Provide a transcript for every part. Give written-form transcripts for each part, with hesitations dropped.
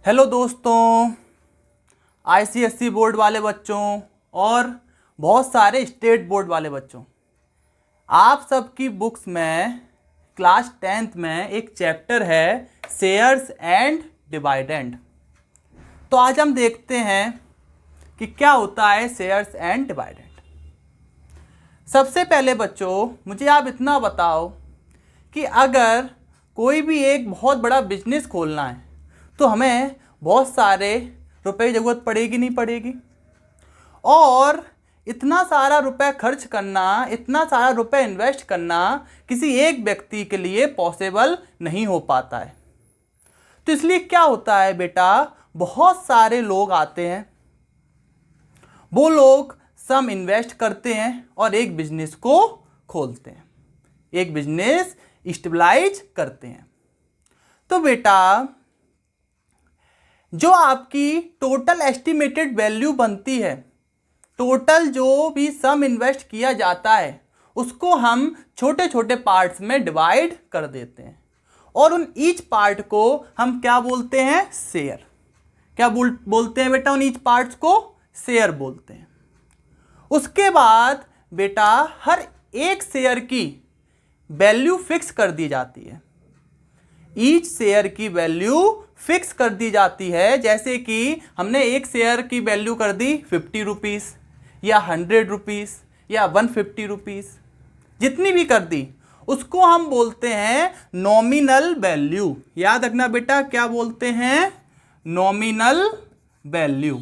Hello दोस्तों, ICSE board वाले बच्चों और बहुत सारे स्टेट बोर्ड वाले बच्चों, आप सबकी बुक्स में क्लास 10th में एक चैप्टर है शेयर्स एंड डिविडेंड। तो आज हम देखते हैं कि क्या होता है शेयर्स एंड डिविडेंड। सबसे पहले बच्चों मुझे आप इतना बताओ कि अगर कोई भी एक बहुत बड़ा बिजनेस खोलना है तो हमें बहुत सारे रुपए की ज़रूरत पड़ेगी नहीं पड़ेगी, और इतना सारा रुपए खर्च करना, इतना सारा रुपए इन्वेस्ट करना किसी एक व्यक्ति के लिए पॉसिबल नहीं हो पाता है। तो इसलिए क्या होता है बेटा, बहुत सारे लोग आते हैं, वो लोग सम इन्वेस्ट करते हैं और एक बिजनेस को खोलते हैं, एक बिजनेस स्टेबलाइज करते हैं। तो बेटा जो आपकी टोटल एस्टिमेटेड वैल्यू बनती है, टोटल जो भी सम इन्वेस्ट किया जाता है, उसको हम छोटे छोटे पार्ट्स में डिवाइड कर देते हैं और उन ईच पार्ट को हम क्या बोलते हैं, शेयर। क्या बोलते हैं बेटा, उन ईच पार्ट्स को शेयर बोलते हैं। उसके बाद बेटा हर एक शेयर की वैल्यू फिक्स कर दी जाती है, ईच शेयर की वैल्यू फिक्स कर दी जाती है। जैसे कि हमने एक शेयर की वैल्यू कर दी 50 रुपीज़ या 100 रुपीज़ या 150 रुपीज़, जितनी भी कर दी उसको हम बोलते हैं नॉमिनल वैल्यू। याद रखना बेटा, क्या बोलते हैं, नॉमिनल वैल्यू।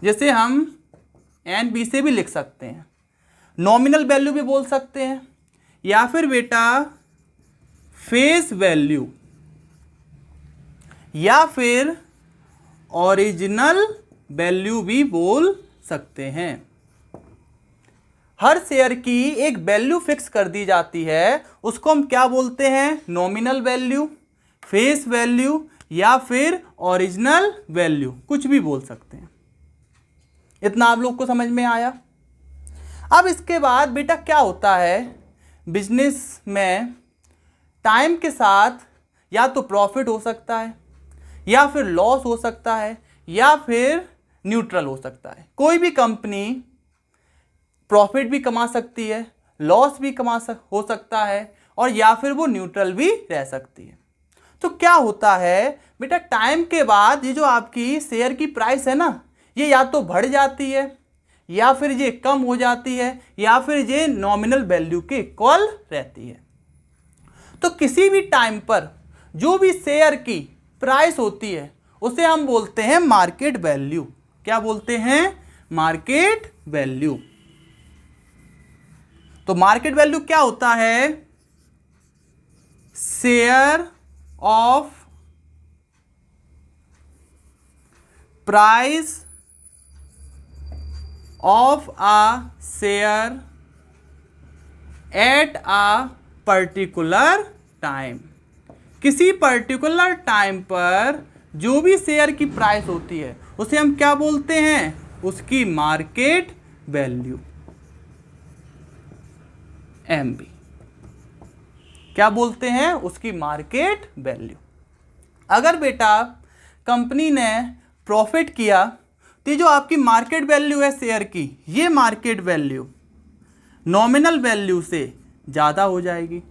जैसे हम NB से भी लिख सकते हैं, नॉमिनल वैल्यू भी बोल सकते हैं, या फिर बेटा फेस वैल्यू, या फिर ओरिजिनल वैल्यू भी बोल सकते हैं। हर शेयर की एक वैल्यू फिक्स कर दी जाती है, उसको हम क्या बोलते हैं, नॉमिनल वैल्यू, फेस वैल्यू या फिर ओरिजिनल वैल्यू, कुछ भी बोल सकते हैं। इतना आप लोग को समझ में आया। अब इसके बाद बेटा क्या होता है, बिजनेस में टाइम के साथ या तो प्रॉफिट हो सकता है, या फिर लॉस हो सकता है, या फिर न्यूट्रल हो सकता है। कोई भी कंपनी प्रॉफिट भी कमा सकती है, लॉस भी हो सकता है, और या फिर वो न्यूट्रल भी रह सकती है। तो क्या होता है बेटा, टाइम के बाद ये जो आपकी शेयर की प्राइस है ना, ये या तो बढ़ जाती है, या फिर ये कम हो जाती है, या फिर ये नॉमिनल वैल्यू के इक्वल रहती है। तो किसी भी टाइम पर जो भी शेयर की प्राइस होती है उसे हम बोलते हैं मार्केट वैल्यू। क्या बोलते हैं, मार्केट वैल्यू। तो मार्केट वैल्यू क्या होता है, share of price of a share at a particular time. किसी पर्टिकुलर टाइम पर जो भी शेयर की प्राइस होती है उसे हम क्या बोलते हैं, उसकी मार्केट वैल्यू, MB। क्या बोलते हैं, उसकी मार्केट वैल्यू। अगर बेटा कंपनी ने प्रॉफिट किया तो जो आपकी मार्केट वैल्यू है शेयर की, ये मार्केट वैल्यू नॉमिनल वैल्यू से ज़्यादा हो जाएगी।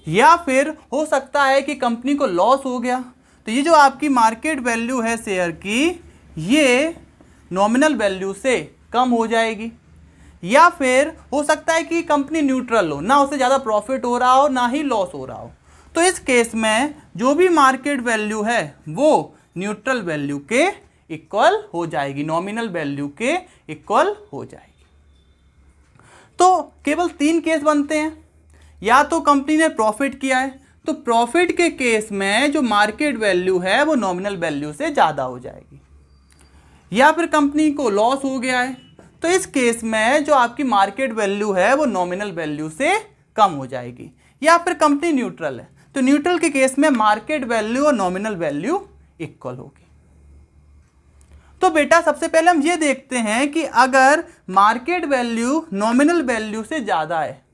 या फिर हो सकता है कि कंपनी को लॉस हो गया, तो ये जो आपकी मार्केट वैल्यू है शेयर की, ये नॉमिनल वैल्यू से कम हो जाएगी। या फिर हो सकता है कि कंपनी न्यूट्रल हो, ना उसे ज़्यादा प्रॉफिट हो रहा हो ना ही लॉस हो रहा हो। तो इस केस में जो भी मार्केट वैल्यू है वो न्यूट्रल वैल्यू के इक्वल हो जाएगी, नॉमिनल वैल्यू के इक्वल हो जाएगी। तो केवल 3 केस बनते हैं, या तो कंपनी ने प्रॉफिट किया है, तो प्रॉफिट के केस में जो मार्केट वैल्यू है वो नॉमिनल वैल्यू से ज़्यादा हो जाएगी। या फिर कंपनी को लॉस हो गया है, तो इस केस में जो आपकी मार्केट वैल्यू है वो नॉमिनल वैल्यू से कम हो जाएगी। या फिर कंपनी न्यूट्रल है, तो न्यूट्रल के केस में मार्केट वैल्यू और नॉमिनल वैल्यू इक्वल होगी। तो बेटा सबसे पहले हम ये देखते हैं कि अगर मार्केट वैल्यू नॉमिनल वैल्यू से ज़्यादा है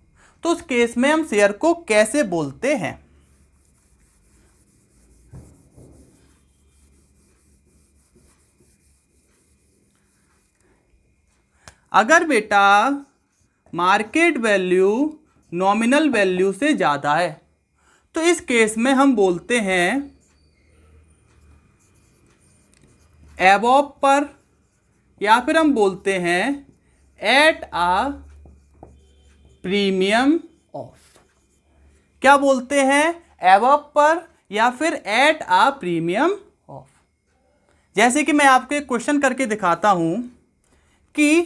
तो उस केस में हम शेयर को कैसे बोलते हैं। अगर बेटा मार्केट वैल्यू नॉमिनल वैल्यू से ज़्यादा है तो इस केस में हम बोलते हैं एबव पर, या फिर हम बोलते हैं एट आ प्रीमियम ऑफ। क्या बोलते हैं? एबव पर या फिर एट आ प्रीमियम ऑफ। जैसे कि मैं आपको एक क्वेश्चन करके दिखाता हूं कि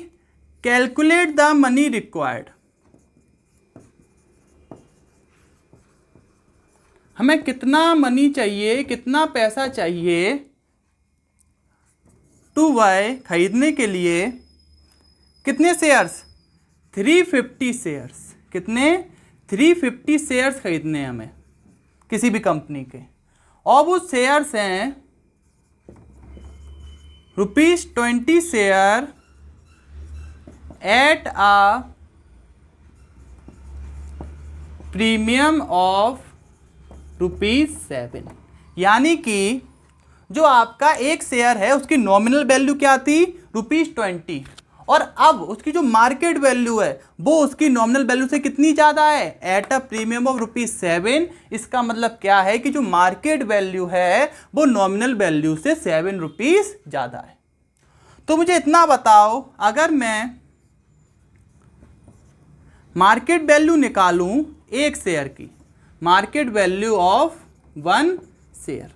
कैलकुलेट द मनी रिक्वायर्ड। हमें कितना मनी चाहिए, कितना पैसा चाहिए टू बाय, खरीदने के लिए कितने शेयर्स? 350 शेयर्स। कितने? 350 शेयर्स खरीदने हैं हमें किसी भी कंपनी के, और वो शेयर्स हैं ₹20 share at a premium of ₹7। यानी कि जो आपका एक शेयर है उसकी नॉमिनल वैल्यू क्या थी? ₹20, और अब उसकी जो मार्केट वैल्यू है वो उसकी नॉमिनल वैल्यू से कितनी ज़्यादा है? At a premium of ₹7। इसका मतलब क्या है कि जो मार्केट वैल्यू है वो नॉमिनल वैल्यू से ₹7 ज़्यादा है। तो मुझे इतना बताओ, अगर मैं मार्केट वैल्यू निकालूं एक शेयर की, मार्केट वैल्यू ऑफ 1 शेयर,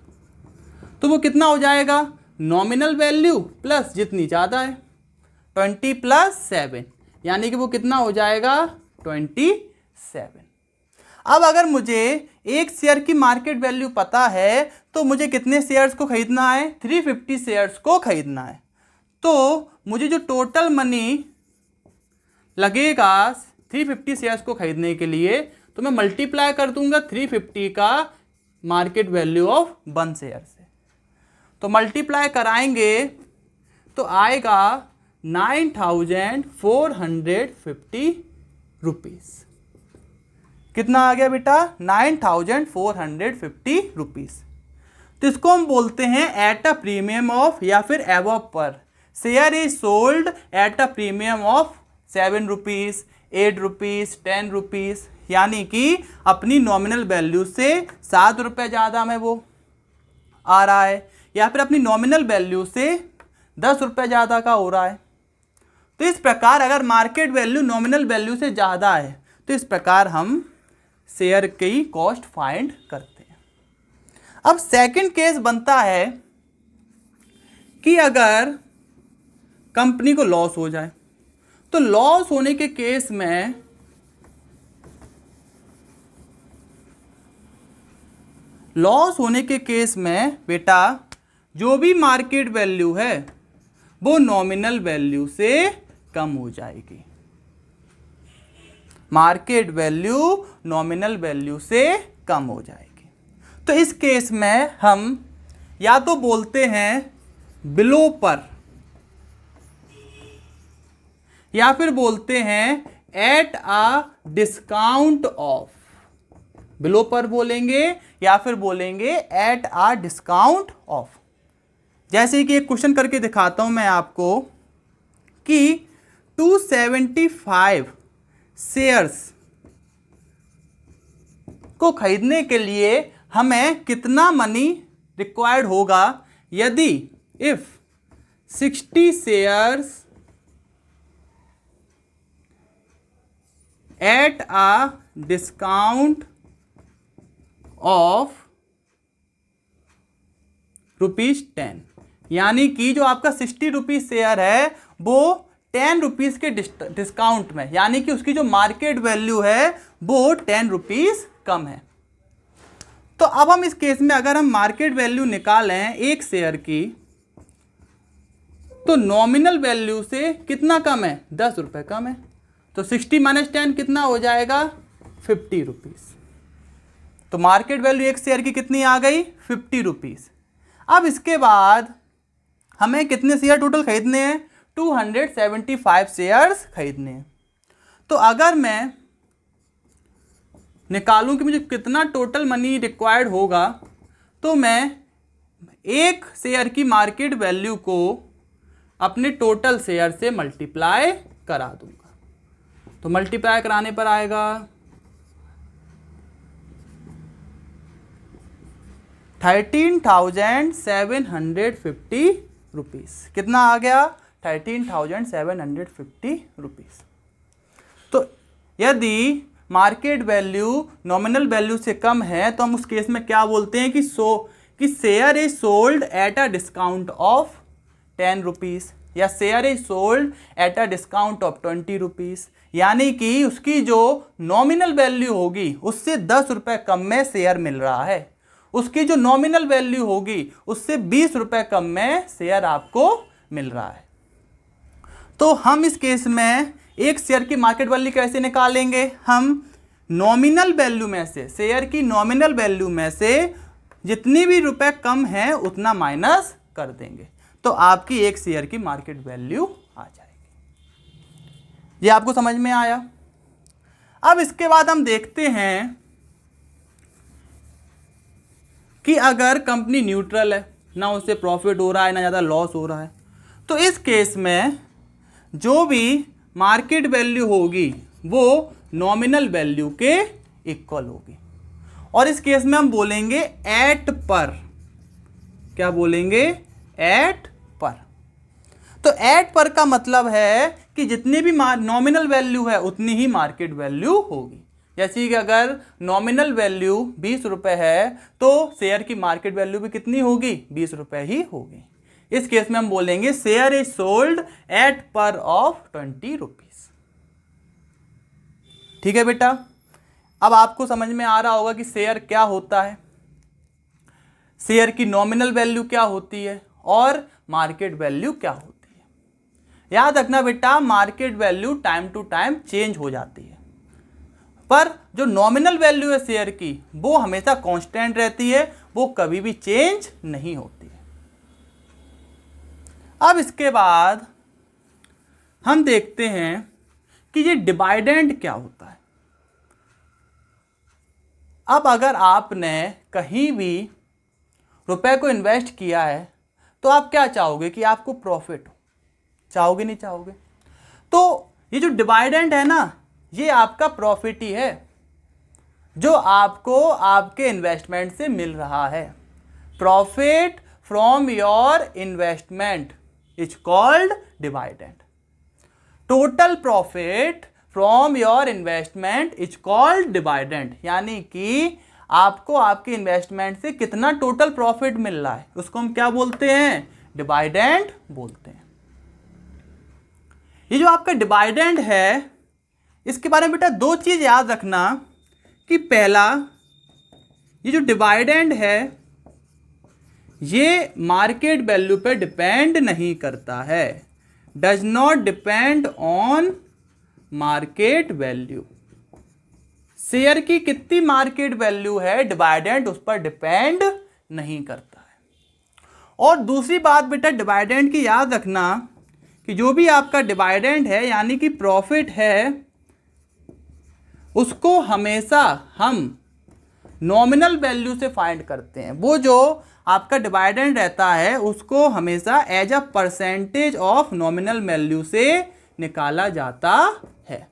तो वो कितना हो जाएगा? नॉमिनल वैल्यू प्लस जितनी ज़्यादा है 20 + 7, यानी कि वो कितना हो जाएगा? 27। अब अगर मुझे एक शेयर की मार्केट वैल्यू पता है तो मुझे कितने शेयर्स को खरीदना है? 350 शेयर्स को खरीदना है। तो मुझे जो टोटल मनी लगेगा 350 शेयर्स को खरीदने के लिए, तो मैं मल्टीप्लाई कर दूंगा 350 का मार्केट वैल्यू ऑफ 1 शेयर से। तो मल्टीप्लाई कराएंगे तो आएगा 9450 रुपीज़। कितना आ गया बेटा? 9450 रुपीज़। तो इसको हम बोलते हैं एट अ प्रीमियम ऑफ या फिर एबव पर। Share is sold at a premium of ₹7, ₹8, ₹10, यानी कि अपनी नॉमिनल वैल्यू से ₹7 ज़्यादा में वो आ रहा है, या फिर अपनी नॉमिनल वैल्यू से ₹10 ज़्यादा का हो रहा है। तो इस प्रकार अगर मार्केट वैल्यू नॉमिनल वैल्यू से ज़्यादा है तो इस प्रकार हम शेयर की कॉस्ट फाइंड करते हैं। अब सेकंड केस बनता है कि अगर कंपनी को लॉस हो जाए, तो लॉस होने के केस में बेटा जो भी मार्केट वैल्यू है वो नॉमिनल वैल्यू से कम हो जाएगी। मार्केट वैल्यू नॉमिनल वैल्यू से कम हो जाएगी। तो इस केस में हम या तो बोलते हैं बिलो पर, या फिर बोलते हैं at a discount of. Below पर बोलेंगे या फिर बोलेंगे एट आ डिस्काउंट ऑफ। जैसे कि एक क्वेश्चन करके दिखाता हूं मैं आपको कि 275 शेयर्स को खरीदने के लिए हमें कितना मनी रिक्वायर्ड होगा यदि if 60 shares at a discount of ₹10। यानी कि जो आपका 60 रुपीज शेयर है वो 10 रुपीज के डिस्काउंट में, यानी कि उसकी जो मार्केट वैल्यू है वो 10 रुपीज कम है। तो अब हम इस केस में अगर हम मार्केट वैल्यू निकालें एक शेयर की, तो नॉमिनल वैल्यू से कितना कम है? ₹10 कम है। तो 60 - 10 कितना हो जाएगा? 50 रुपीज। तो मार्केट वैल्यू एक शेयर की कितनी आ गई? 50 रुपीज। अब इसके बाद हमें कितने शेयर टोटल खरीदने हैं? 275 शेयर्स खरीदने हैं। तो अगर मैं निकालूं कि मुझे कितना टोटल मनी रिक्वायर्ड होगा, तो मैं एक शेयर की मार्केट वैल्यू को अपने टोटल शेयर से मल्टीप्लाई करा दूंगा। तो मल्टीप्लाई कराने पर आएगा 13,750 रुपीज़। कितना आ गया? 13,750 रुपीज़। तो यदि मार्केट वैल्यू नॉमिनल वैल्यू से कम है तो हम उस केस में क्या बोलते हैं कि share is sold at a discount of 10 rupees या share is sold at a discount of 20 rupees, यानी कि उसकी जो नॉमिनल वैल्यू होगी उससे 10 रुपये कम में शेयर मिल रहा है, उसकी जो नॉमिनल वैल्यू होगी उससे 20 रुपये कम में शेयर आपको मिल रहा है। तो हम इस केस में एक शेयर की मार्केट वैल्यू कैसे निकालेंगे? हम नॉमिनल वैल्यू में से, शेयर की नॉमिनल वैल्यू में से जितनी भी रुपए कम है उतना माइनस कर देंगे, तो आपकी एक शेयर की मार्केट वैल्यू आ जाएगी। ये आपको समझ में आया? अब इसके बाद हम देखते हैं कि अगर कंपनी न्यूट्रल है, ना उससे प्रॉफिट हो रहा है ना ज़्यादा लॉस हो रहा है, तो इस केस में जो भी मार्केट वैल्यू होगी वो नॉमिनल वैल्यू के इक्वल होगी। और इस केस में हम बोलेंगे एट पर। क्या बोलेंगे? एट पर। तो एट पर का मतलब है कि जितनी भी नॉमिनल वैल्यू है उतनी ही मार्केट वैल्यू होगी। जैसे कि अगर नॉमिनल वैल्यू 20 रुपये है तो शेयर की मार्केट वैल्यू भी कितनी होगी? 20 रुपये ही होगी। इस केस में हम बोलेंगे शेयर इज सोल्ड एट पर ऑफ 20 रुपीज। ठीक है बेटा, अब आपको समझ में आ रहा होगा कि शेयर क्या होता है, शेयर की नॉमिनल वैल्यू क्या होती है और मार्केट वैल्यू क्या होती है। याद रखना बेटा, market value time to time change हो जाती है, पर जो नॉमिनल वैल्यू है शेयर की वो हमेशा कांस्टेंट रहती है, वो कभी भी चेंज नहीं होती है। अब इसके बाद हम देखते हैं कि ये डिविडेंड क्या होता है। अब अगर आपने कहीं भी रुपए को इन्वेस्ट किया है तो आप क्या चाहोगे? कि आपको प्रॉफिट हो, चाहोगे नहीं चाहोगे? तो ये जो डिविडेंड है ना, ये आपका प्रॉफिट ही है जो आपको आपके इन्वेस्टमेंट से मिल रहा है। Profit from your investment is called dividend. Total profit from your investment is called dividend, यानी कि आपको आपके इन्वेस्टमेंट से कितना टोटल प्रॉफिट मिल रहा है उसको हम क्या बोलते हैं? डिविडेंड बोलते हैं। ये जो आपका डिविडेंड है इसके बारे में बेटा दो चीज याद रखना कि पहला, ये जो डिविडेंड है ये मार्केट वैल्यू पे डिपेंड नहीं करता है, does not depend on market value. Share की कितनी मार्केट वैल्यू है डिविडेंड उस पर डिपेंड नहीं करता है। और दूसरी बात बेटा डिविडेंड की याद रखना कि जो भी आपका डिविडेंड है यानी कि प्रॉफिट है, उसको हमेशा हम नॉमिनल वैल्यू से फाइंड करते हैं। वो जो आपका डिविडेंड रहता है उसको हमेशा as a percentage of nominal value से निकाला जाता है।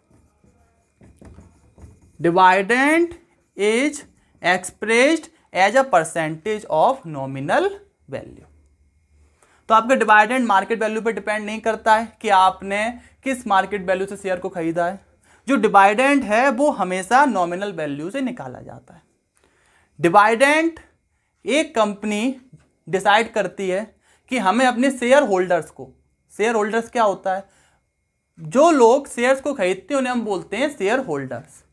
Dividend is expressed as a percentage of nominal value. तो आपका डिविडेंड मार्केट वैल्यू पर डिपेंड नहीं करता है कि आपने किस मार्केट वैल्यू से शेयर को खरीदा है। जो डिविडेंड है वो हमेशा नॉमिनल वैल्यू से निकाला जाता है। डिविडेंड एक कंपनी डिसाइड करती है कि हमें अपने शेयर होल्डर्स को, शेयर होल्डर्स क्या होता है? जो लोग शेयर्स को खरीदते हैं उन्हें हम बोलते हैं शेयर होल्डर्स।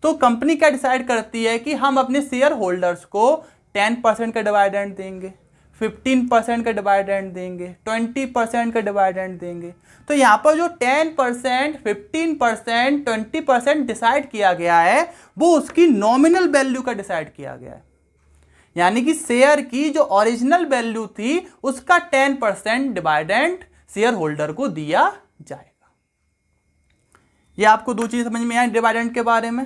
तो कंपनी क्या डिसाइड करती है कि हम अपने शेयर होल्डर्स को 10% का डिविडेंड देंगे, 15% का डिविडेंड देंगे, 20% का डिविडेंड देंगे। तो यहाँ पर जो 10%, 15%, 20% डिसाइड किया गया है वो उसकी नॉमिनल वैल्यू का डिसाइड किया गया है, यानी कि शेयर की जो ओरिजिनल वैल्यू थी उसका 10% डिविडेंड शेयर होल्डर को दिया जाएगा। ये आपको दो चीज समझ में आई डिविडेंड के बारे में।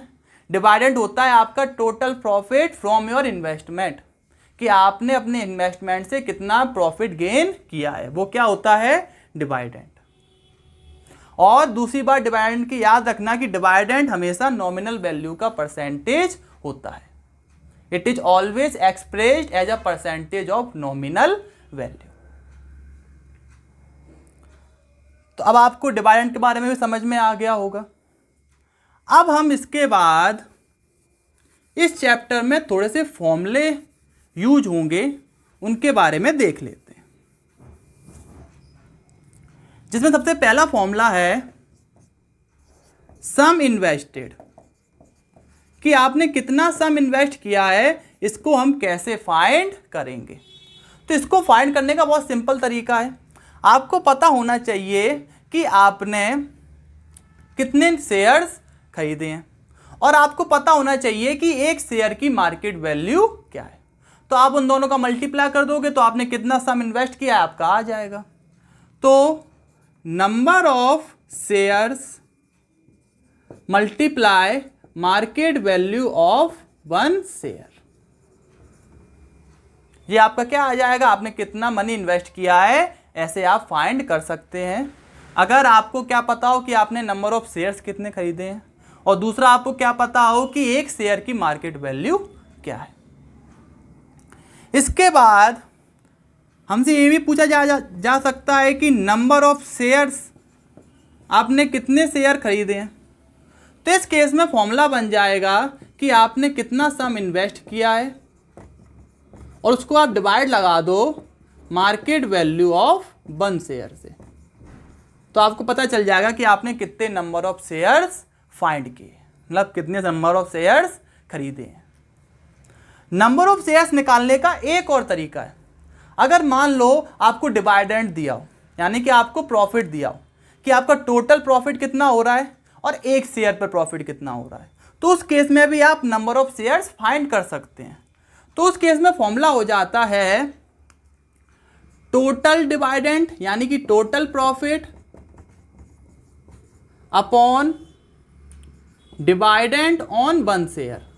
डिविडेंड होता है आपका total profit from your investment, कि आपने अपने इन्वेस्टमेंट से कितना प्रॉफिट गेन किया है, वो क्या होता है? डिविडेंड। और दूसरी बात डिविडेंड की याद रखना कि डिविडेंड हमेशा नॉमिनल वैल्यू का परसेंटेज होता है। It is always expressed as a percentage of nominal value. तो अब आपको डिविडेंड के बारे में भी समझ में आ गया होगा। अब हम इसके बाद इस चैप्टर में थोड़े से फॉर्मूले यूज होंगे, उनके बारे में देख लेते हैं। जिसमें सबसे पहला फॉर्मूला है सम इन्वेस्टेड, कि आपने कितना सम इन्वेस्ट किया है, इसको हम कैसे फाइंड करेंगे। तो इसको फाइंड करने का बहुत सिंपल तरीका है। आपको पता होना चाहिए कि आपने कितने शेयर्स खरीदे हैं और आपको पता होना चाहिए कि एक शेयर की मार्केट वैल्यू क्या है। तो आप उन दोनों का मल्टीप्लाई कर दोगे तो आपने कितना सम इन्वेस्ट किया है आपका आ जाएगा। तो number of shares multiply market value of one share, ये आपका क्या आ जाएगा, आपने कितना मनी इन्वेस्ट किया है, ऐसे आप फाइंड कर सकते हैं। अगर आपको क्या पता हो कि आपने नंबर ऑफ शेयर्स कितने खरीदे हैं और दूसरा आपको क्या पता हो कि एक शेयर की मार्केट वैल्यू क्या है। इसके बाद हमसे ये भी पूछा जा सकता है कि नंबर ऑफ शेयर्स, आपने कितने शेयर खरीदे हैं। तो इस केस में फॉर्मूला बन जाएगा कि आपने कितना सम इन्वेस्ट किया है और उसको आप डिवाइड लगा दो market value of one share से, तो आपको पता चल जाएगा कि आपने कितने नंबर ऑफ शेयर्स फाइंड किए, मतलब कितने नंबर ऑफ शेयर्स खरीदे हैं। नंबर ऑफ शेयर्स निकालने का एक और तरीका है। अगर मान लो आपको डिविडेंड दिया हो, यानी कि आपको प्रॉफिट दिया हो कि आपका टोटल प्रॉफिट कितना हो रहा है और एक शेयर पर प्रॉफिट कितना हो रहा है, तो उस केस में भी आप नंबर ऑफ शेयर्स फाइंड कर सकते हैं। तो उस केस में फॉर्मूला हो जाता है टोटल डिविडेंड, यानी कि total profit upon dividend on one share.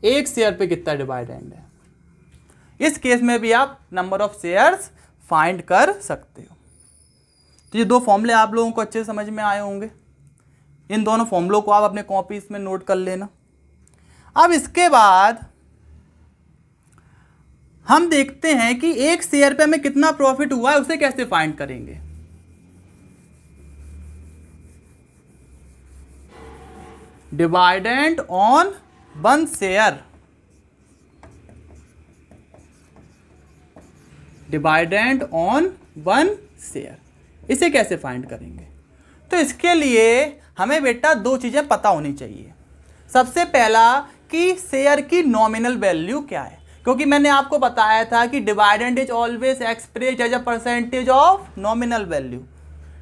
एक शेयर पे कितना डिविडेंड है, इस केस में भी आप नंबर ऑफ शेयर्स फाइंड कर सकते हो। तो ये दो फॉर्मूले आप लोगों को अच्छे से समझ में आए होंगे। इन दोनों फॉर्मूलों को आप अपने कॉपीज में नोट कर लेना। अब इसके बाद हम देखते हैं कि एक शेयर पे हमें कितना प्रॉफिट हुआ है, उसे कैसे फाइंड करेंगे। Dividend on one share, dividend on one share, इसे कैसे फाइंड करेंगे। तो इसके लिए हमें बेटा दो चीजें पता होनी चाहिए। सबसे पहला कि शेयर की नॉमिनल वैल्यू क्या है, क्योंकि मैंने आपको बताया था कि dividend is always expressed as a percentage of nominal value.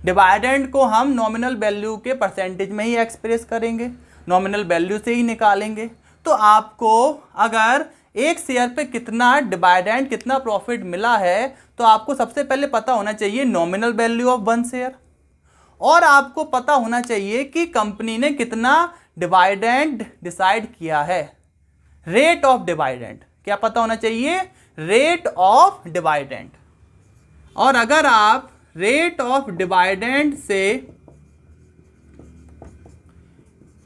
Dividend को हम नॉमिनल वैल्यू के परसेंटेज में ही एक्सप्रेस करेंगे, नॉमिनल वैल्यू से ही निकालेंगे। तो आपको अगर एक शेयर पे कितना डिविडेंड, कितना प्रॉफिट मिला है, तो आपको सबसे पहले पता होना चाहिए nominal value of one share, और आपको पता होना चाहिए कि कंपनी ने कितना डिविडेंड डिसाइड किया है, रेट ऑफ डिविडेंड। क्या पता होना चाहिए, रेट ऑफ डिविडेंड। और अगर आप रेट ऑफ डिविडेंड से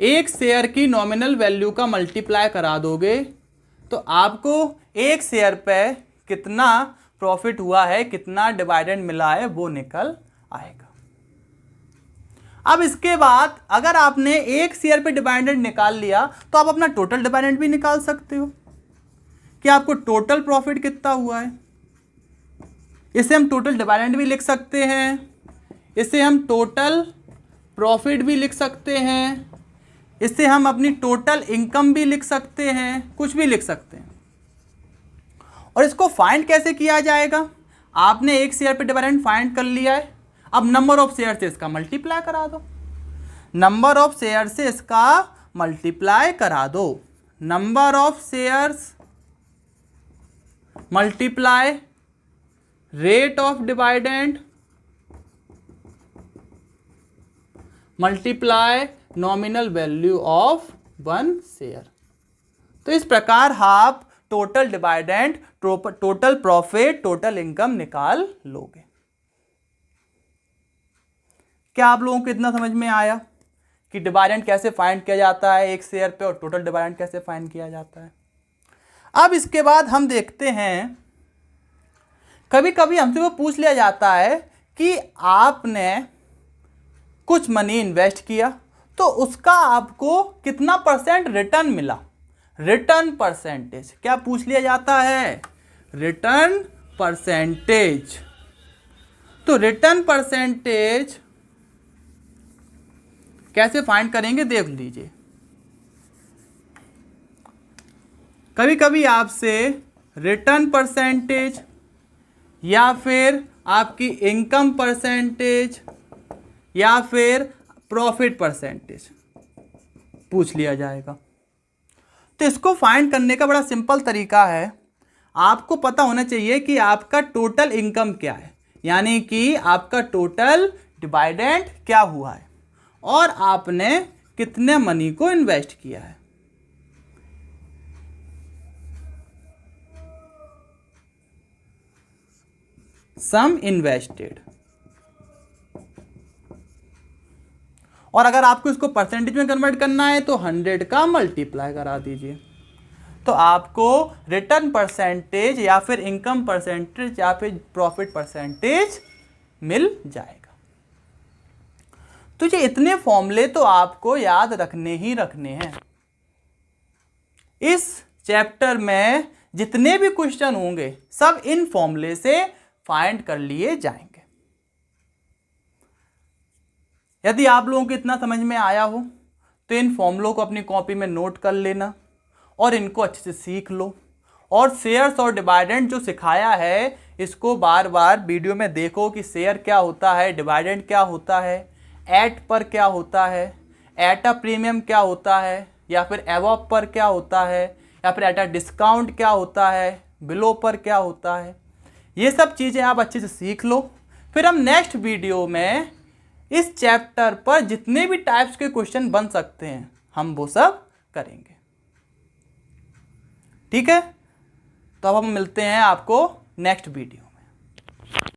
एक शेयर की नॉमिनल वैल्यू का मल्टीप्लाई करा दोगे तो आपको एक शेयर पे कितना प्रॉफिट हुआ है, कितना डिविडेंड मिला है, वो निकल आएगा। अब इसके बाद अगर आपने एक शेयर पे डिविडेंड निकाल लिया तो आप अपना टोटल डिविडेंड भी निकाल सकते हो कि आपको टोटल प्रॉफिट कितना हुआ है। इसे हम टोटल डिविडेंड भी लिख सकते हैं, इसे हम टोटल प्रॉफिट भी लिख सकते हैं, इससे हम अपनी टोटल इनकम भी लिख सकते हैं, कुछ भी लिख सकते हैं। और इसको फाइंड कैसे किया जाएगा, आपने एक शेयर पे डिविडेंड फाइंड कर लिया है, अब नंबर ऑफ शेयर से इसका मल्टीप्लाई करा दो, नंबर ऑफ शेयर से इसका मल्टीप्लाई करा दो। Number of shares multiply rate of dividend multiply nominal value of one share. तो इस प्रकार आप total dividend, total profit, total income निकाल लोगे। क्या आप लोगों को इतना समझ में आया कि डिविडेंड कैसे फाइंड किया जाता है एक शेयर पे और टोटल डिविडेंड कैसे फाइंड किया जाता है। अब इसके बाद हम देखते हैं, कभी कभी हमसे वो पूछ लिया जाता है कि आपने कुछ मनी इन्वेस्ट किया तो उसका आपको कितना परसेंट रिटर्न मिला, रिटर्न परसेंटेज क्या पूछ लिया जाता है, रिटर्न परसेंटेज। तो रिटर्न परसेंटेज कैसे फाइंड करेंगे देख लीजिए। कभी कभी आपसे रिटर्न परसेंटेज या फिर आपकी इनकम परसेंटेज या फिर प्रॉफिट परसेंटेज पूछ लिया जाएगा। तो इसको फाइंड करने का बड़ा सिंपल तरीका है, आपको पता होना चाहिए कि आपका टोटल इनकम क्या है, यानी कि आपका टोटल डिविडेंड क्या हुआ है और आपने कितने मनी को इन्वेस्ट किया है। सम इन्वेस्टेड, और अगर आपको इसको परसेंटेज में कन्वर्ट करना है तो 100 का मल्टीप्लाई करा दीजिए, तो आपको रिटर्न परसेंटेज या फिर इनकम परसेंटेज या फिर प्रॉफिट परसेंटेज मिल जाएगा। तो ये इतने फॉर्मूले तो आपको याद रखने ही रखने हैं। इस चैप्टर में जितने भी क्वेश्चन होंगे सब इन फॉर्मूले से फाइंड कर लिए जाएंगे। यदि आप लोगों को इतना समझ में आया हो तो इन फॉर्मूलों को अपनी कॉपी में नोट कर लेना और इनको अच्छे से सीख लो, और शेयर्स और डिविडेंड जो सिखाया है इसको बार बार वीडियो में देखो कि शेयर क्या होता है, डिविडेंड क्या होता है, एट पर क्या होता है, एट अ प्रीमियम क्या होता है, या फिर एवॉव पर क्या होता है, या फिर एट अ डिस्काउंट क्या होता है, बिलो पर क्या होता है। ये सब चीज़ें आप अच्छे से सीख लो, फिर हम नेक्स्ट वीडियो में इस चैप्टर पर जितने भी टाइप्स के क्वेश्चन बन सकते हैं हम वो सब करेंगे। ठीक है, तो अब हम मिलते हैं आपको नेक्स्ट वीडियो।